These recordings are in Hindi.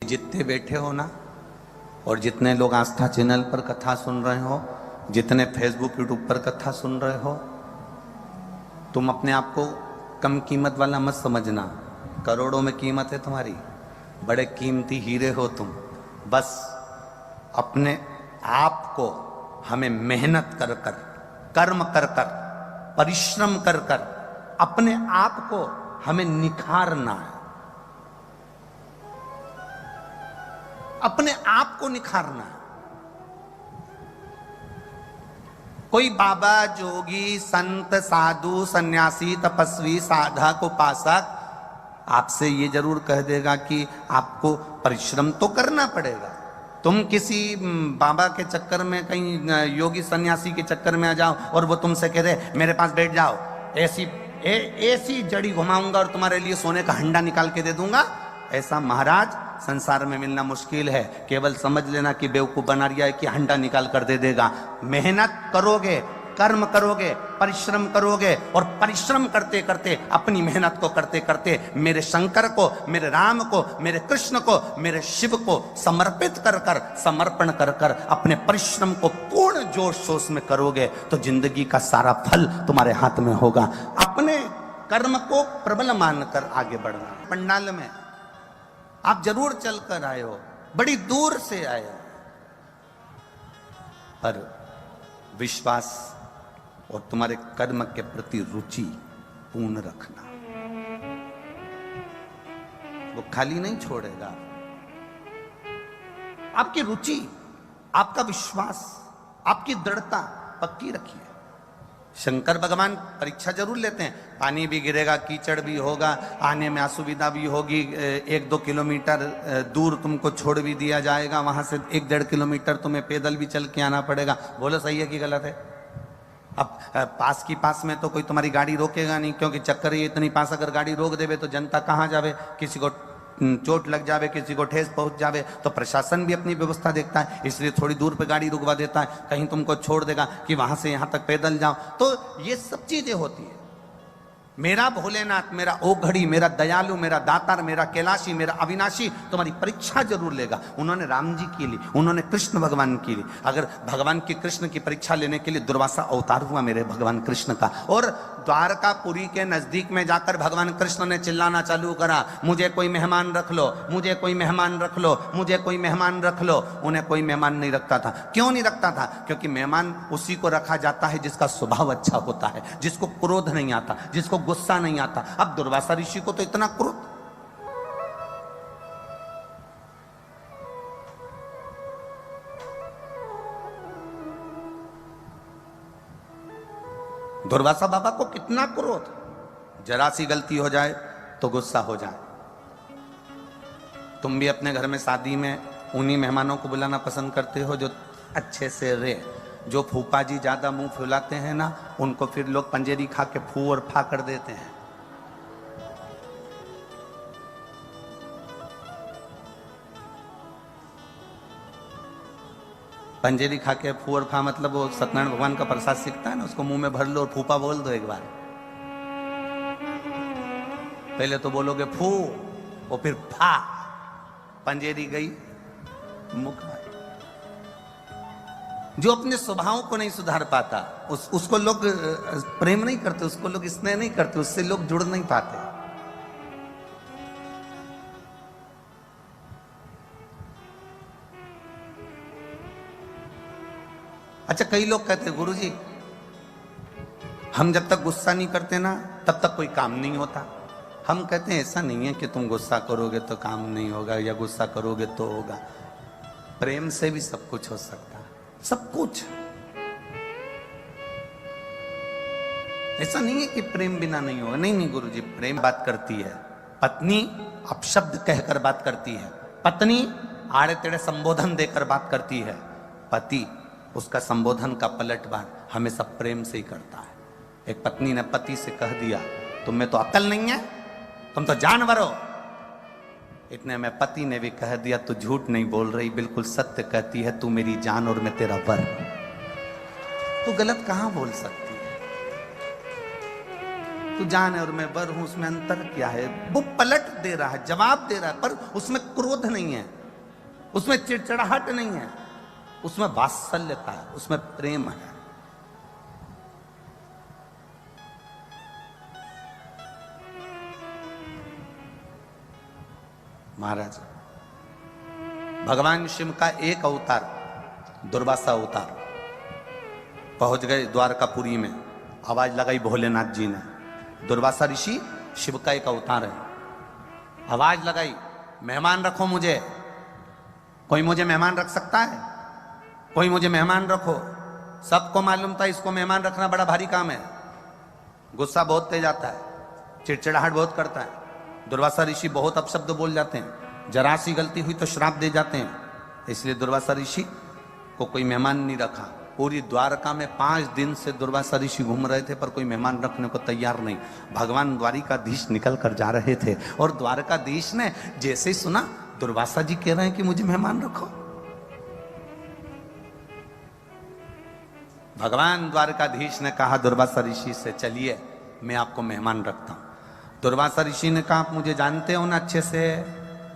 जितने बैठे हो ना, और जितने लोग आस्था चैनल पर कथा सुन रहे हो, जितने फेसबुक यूट्यूब पर कथा सुन रहे हो, तुम अपने आप को कम कीमत वाला मत समझना। करोड़ों में कीमत है तुम्हारी, बड़े कीमती हीरे हो तुम। बस अपने आप को हमें मेहनत कर कर, कर्म कर कर, परिश्रम कर कर अपने आप को हमें निखारना है, अपने आप को निखारना है। कोई बाबा, जोगी, संत, साधु, सन्यासी, तपस्वी, साधक, उपासक आपसे ये जरूर कह देगा कि आपको परिश्रम तो करना पड़ेगा। तुम किसी बाबा के चक्कर में, कहीं योगी सन्यासी के चक्कर में आ जाओ और वो तुमसे कह दे मेरे पास बैठ जाओ, ऐसी जड़ी घुमाऊंगा और तुम्हारे लिए सोने का हंडा निकाल के दे दूंगा, ऐसा महाराज संसार में मिलना मुश्किल है। केवल समझ लेना कि बेवकूफ बना रिया है कि हंडा निकाल कर दे देगा। मेहनत करोगे, कर्म करोगे, परिश्रम करोगे, और परिश्रम करते करते, अपनी मेहनत को करते करते मेरे शंकर को, मेरे राम को, मेरे कृष्ण को, मेरे शिव को समर्पित कर कर, समर्पण कर कर अपने परिश्रम को पूर्ण जोश शोश में करोगे तो जिंदगी का सारा फल तुम्हारे हाथ में होगा। अपने कर्म को प्रबल मानकर आगे बढ़ना। पंडाल में आप जरूर चलकर आए हो, बड़ी दूर से आए हो, पर विश्वास और तुम्हारे कर्म के प्रति रुचि पूर्ण रखना, वो खाली नहीं छोड़ेगा। आपकी रुचि, आपका विश्वास, आपकी दृढ़ता पक्की रखिए। शंकर भगवान परीक्षा जरूर लेते हैं। पानी भी गिरेगा, कीचड़ भी होगा, आने में असुविधा भी होगी, 1-2 किलोमीटर दूर तुमको छोड़ भी दिया जाएगा, वहां से 1-1.5 किलोमीटर तुम्हें पैदल भी चल के आना पड़ेगा। बोलो सही है कि गलत है? अब पास की पास में तो कोई तुम्हारी गाड़ी रोकेगा नहीं, क्योंकि चक्कर ये इतनी पास अगर गाड़ी रोक देवे तो जनता कहाँ जावे, किसी को चोट लग जावे, किसी को ठेस पहुंच जावे, तो प्रशासन भी अपनी व्यवस्था देखता है, इसलिए थोड़ी दूर पे गाड़ी रुकवा देता है। कहीं तुमको छोड़ देगा कि वहां से यहां तक पैदल जाओ, तो ये सब चीजें होती है। मेरा भोलेनाथ, मेरा ओघड़ी, मेरा दयालु, मेरा दातार, मेरा कैलाशी, मेरा अविनाशी तुम्हारी परीक्षा जरूर लेगा। उन्होंने राम जी की ली, उन्होंने कृष्ण भगवान की ली। अगर भगवान की कृष्ण की परीक्षा लेने के लिए दुर्वासा अवतार हुआ मेरे भगवान कृष्ण का, और द्वारकापुरी के नजदीक में जाकर भगवान कृष्ण ने चिल्लाना चालू करा, मुझे कोई मेहमान रख लो, मुझे कोई मेहमान रख लो, मुझे कोई मेहमान रख लो। उन्हें कोई मेहमान नहीं रखता था। क्यों नहीं रखता था? क्योंकि मेहमान उसी को रखा जाता है जिसका स्वभाव अच्छा होता है, जिसको क्रोध नहीं आता, जिसको गुस्सा नहीं आता। अब दुर्वासा ऋषि को तो इतना क्रोध। दुर्वासा बाबा को कितना क्रोध, जरा सी गलती हो जाए तो गुस्सा हो जाए। तुम भी अपने घर में शादी में उन्हीं मेहमानों को बुलाना पसंद करते हो जो अच्छे से रहे। जो फूफा जी ज्यादा मुंह फुलाते हैं ना, उनको फिर लोग पंजेरी खा के फू और फा कर देते हैं। पंजेरी खा के फू और फा मतलब वो सत्यनारायण भगवान का प्रसाद सीखता है ना, उसको मुंह में भर लो और फूफा बोल दो एक बार। पहले तो बोलोगे फू और फिर फा, पंजेरी गई मुख में। जो अपने स्वभाव को नहीं सुधार पाता उसको लोग प्रेम नहीं करते, उसको लोग स्नेह नहीं करते, उससे लोग जुड़ नहीं पाते। अच्छा, कई लोग कहते हैं गुरुजी हम जब तक गुस्सा नहीं करते ना तब तक कोई काम नहीं होता। हम कहते हैं ऐसा नहीं है कि तुम गुस्सा करोगे तो काम नहीं होगा, या गुस्सा करोगे तो होगा। प्रेम से भी सब कुछ हो सकता है, सब कुछ। ऐसा नहीं है कि प्रेम बिना नहीं होगा। नहीं नहीं गुरुजी, प्रेम बात करती है। पत्नी अपशब्द कहकर बात करती है, पत्नी आड़े तेड़े संबोधन देकर बात करती है, पति उसका संबोधन का पलटवार हमेशा प्रेम से ही करता है। एक पत्नी ने पति से कह दिया तुम में तो अक्ल नहीं है, तुम तो जानवर हो। इतने में पति ने भी कह दिया तू झूठ नहीं बोल रही, बिल्कुल सत्य कहती है, तू मेरी जान और मैं तेरा वर। तू गलत कहां बोल सकती है? तू जान है और मैं वर हूं, उसमें अंतर क्या है? वो पलट दे रहा है, जवाब दे रहा है, पर उसमें क्रोध नहीं है। उसमें चिड़चिड़ाहट नहीं है, उसमें वात्सल्यता है, उसमें प्रेम है। महाराज, भगवान शिव का एक अवतार दुर्वासा अवतार, पहुंच गए द्वारकापुरी में, आवाज लगाई भोलेनाथ जी ने, दुर्वासा ऋषि शिव का एक अवतार है। आवाज लगाई, मेहमान रखो मुझे। कोई मुझे मेहमान रख सकता है? कोई मुझे मेहमान रखो। सबको मालूम था इसको मेहमान रखना बड़ा भारी काम है, गुस्सा बहुत तेज आता है, चिड़चिड़ाहट बहुत करता है। दुर्वासा ऋषि बहुत अपशब्द बोल जाते हैं, जरा सी गलती हुई तो श्राप दे जाते हैं। इसलिए दुर्वासा ऋषि को कोई मेहमान नहीं रखा। पूरी द्वारका में 5 दिन से दुर्वासा ऋषि घूम रहे थे, पर कोई मेहमान रखने को तैयार नहीं। भगवान द्वारिकाधीश निकल कर जा रहे थे और द्वारकाधीश ने जैसे ही सुना दुर्वासा जी कह रहे हैं कि मुझे मेहमान रखो, भगवान द्वारकाधीश ने कहा दुर्वासा ऋषि से, चलिए मैं आपको मेहमान रखता हूं। दुर्वासा ऋषि ने कहा, आप मुझे जानते हो ना अच्छे से?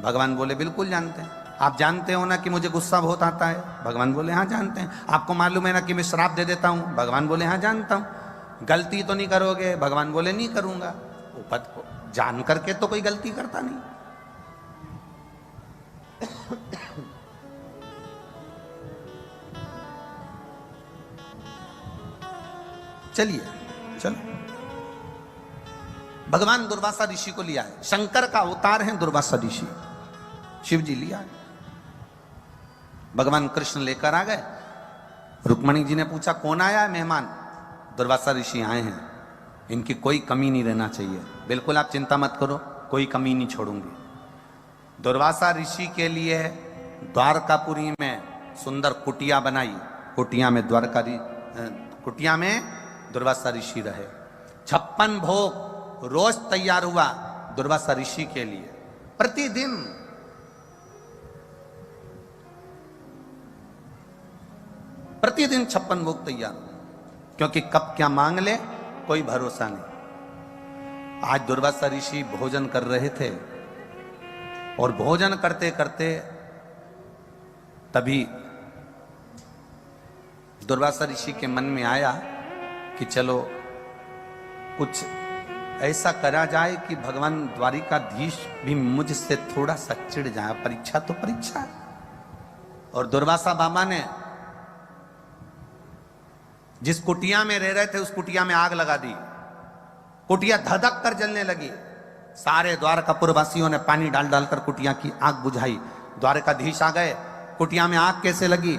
भगवान बोले, बिल्कुल जानते हैं। आप जानते हो ना कि मुझे गुस्सा बहुत आता है? भगवान बोले, हाँ जानते हैं। आपको मालूम है ना कि मैं श्राप दे देता हूं? भगवान बोले, हाँ जानता हूं। गलती तो नहीं करोगे? भगवान बोले, नहीं करूंगा। जान करके तो कोई गलती करता नहीं। चलिए चलो, भगवान दुर्वासा ऋषि को लिया है, शंकर का अवतार है दुर्वासा ऋषि, शिव जी लिया है। भगवान कृष्ण लेकर आ गए। रुक्मणी जी ने पूछा, कौन आया है मेहमान? दुर्वासा ऋषि आए हैं, इनकी कोई कमी नहीं रहना चाहिए। बिल्कुल आप चिंता मत करो, कोई कमी नहीं छोड़ूंगी। दुर्वासा ऋषि के लिए द्वारकापुरी में सुंदर कुटिया बनाई, कुटिया में दुर्वासा ऋषि रहे। 56 भोग रोज तैयार हुआ दुर्वासा ऋषि के लिए। प्रतिदिन 56 भोग तैयार, क्योंकि कब क्या मांग ले कोई भरोसा नहीं। आज दुर्वासा ऋषि भोजन कर रहे थे और भोजन करते करते तभी दुर्वासा ऋषि के मन में आया कि चलो कुछ ऐसा करा जाए कि भगवान द्वारिकाधीश भी मुझसे थोड़ा सा चिढ़ जाए। परीक्षा तो परीक्षा है। और दुर्वासा बाबा ने जिस कुटिया में रह रहे थे उस कुटिया में आग लगा दी। कुटिया धधक कर जलने लगी। सारे द्वारकापुर वासियों ने पानी डाल डालकर कुटिया की आग बुझाई। द्वारकाधीश आ गए। कुटिया में आग कैसे लगी?